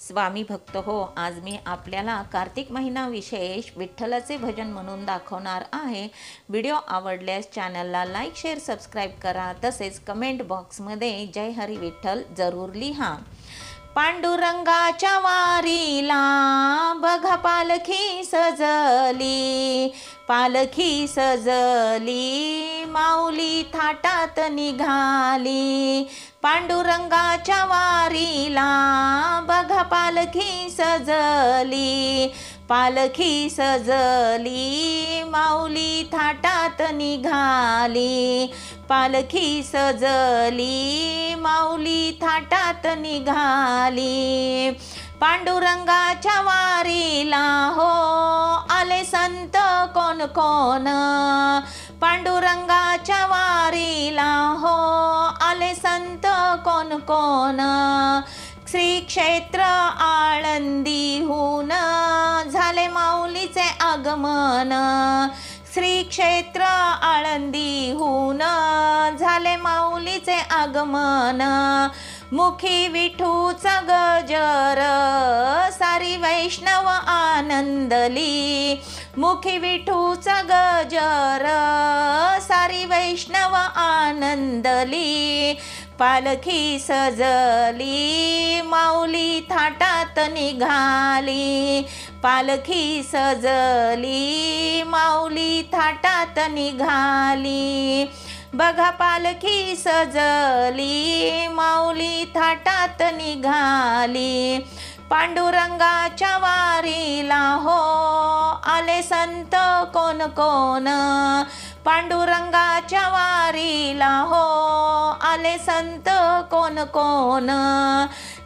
स्वामी भक्त हो, आज मी आपल्याला कार्तिक महिना विशेष विठ्ठलाचे भजन म्हणून दाखवणार आहे। व्हिडिओ आवडल्यास चॅनलला लाईक शेअर सबस्क्राईब करा, तसेच कमेंट बॉक्समध्ये जय हरी विठ्ठल जरूर लिहा। पांडुरंगाच्या वारीला बघा पालखी सजली, पालखी सजली माऊली थाटात निघाली। पांडुरंगाच्या वारीला बघा पालखी सजली, पालखी सजली माऊली थाटात निघाली। पालखी सजली माऊली थाटात निघाली। पांडुरंगाच्या वारीला हो आले संत कोण कोण, पांडुरंगाच्या वारीला हो आले संत कोण कोण। श्री क्षेत्र आळंदीहून झाले माऊलीचे आगमन, श्री क्षेत्र आळंदीहून झाले माऊलीचे आगमन। मुखी विठूचा गजर सारी वैष्णव आनंदली, मुखी विठूचा गजर सारी वैष्णव आनंदली। पालखी सजली माऊली थाटात निघाली, पालखी सजली माऊली थाटात निघाली। बघा पालखी सजली माऊली थाटात निघाली। पांडुरंगाच्या वारीला हो आले संत कोण कोण, पांडुरंगाच्या वारीला हो आले संत कोण कोण।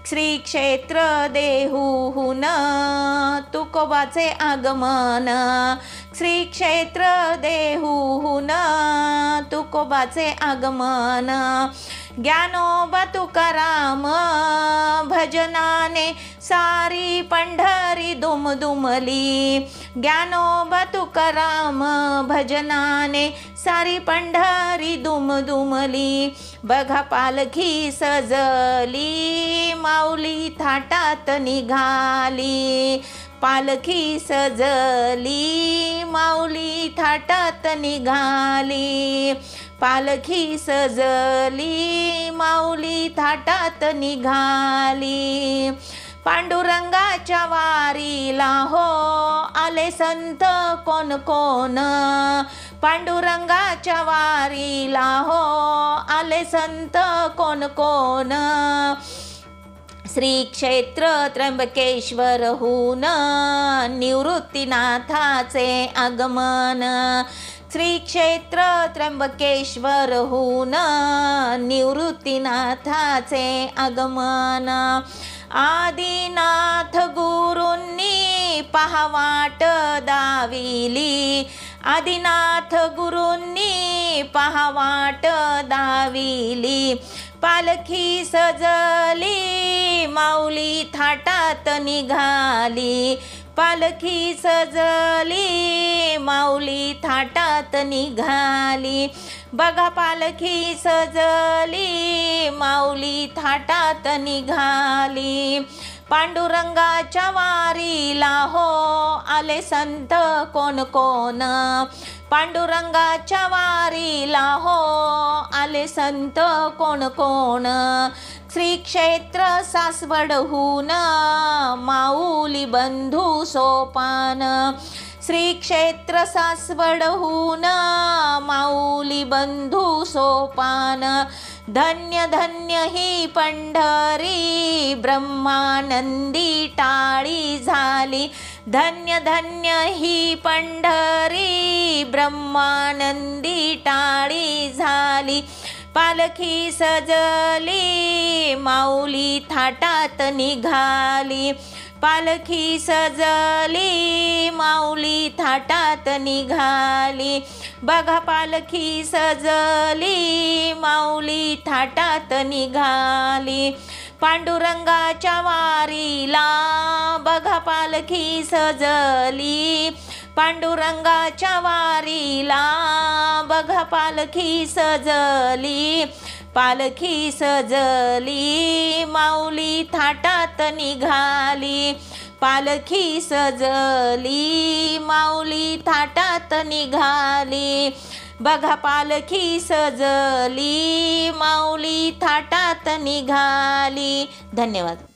श्री क्षेत्र देहूहून तुकोबाचे आगमन, श्री क्षेत्र देहूहून तुकोबाचे आगमन। ज्ञानोबा तुकाराम भजनाने सारी पंढरी दुमदुमली, ज्ञानोबा तुकाराम भजनाने सारी पंढरी दुमदुमली। बघा पालखी सजली माऊली थाटात निघाली, पालखी सजली माऊली थाटात निघाली। पालखी सजली माऊली थाटात निघाली। पांडुरंगाच्या वारीला हो आले संत कोण कोण, पांडुरंगाच्या वारीला हो आले संत कोण कोण। श्री क्षेत्र त्र्यंबकेश्वरहून निवृत्तीनाथाचे आगमन, श्री क्षेत्र त्र्यंबकेश्वरहून निवृत्तीनाथाचे आगमन। आदिनाथ गुरूंनी पहा वाट दाविली, आदिनाथ गुरूंनी पहा वाट दाविली। पालखी सजली माऊली थाटात निघाली, पालखी सजली माऊली थाटात निघाली। बघा पालखी सजली माऊली थाटात निघाली। पांडुरंगाच्या वारीला हो आले संत कोण कोण, पांडुरंगाच्या वारीला हो आले संत कोण कोण। श्री क्षेत्र सासवडहून माऊली बंधू सोपान, श्री क्षेत्र सासवडहून माऊली बंधू सोपान। धन्य धन्य ही पंढरी ब्रह्मानंदी टाळी झाली, धन्य धन्य ही पंढरी ब्रह्मानंदी टाळी झाली। पालखी सजली माऊली थाटात निघाली, पालखी सजली माऊली थाटात निघाली। बघा पालखी सजली माऊली थाटात निघाली। पांडुरंगाच्या वारीला बघा पालखी सजली, पांडुरंगाच्या वारीला बघा पालखी सजली। पालखी सजली माऊली थाटात निघाली, पालखी सजली माऊली थाटात निघाली, बघा पालखी सजली माऊली थाटात निघाली. धन्यवाद.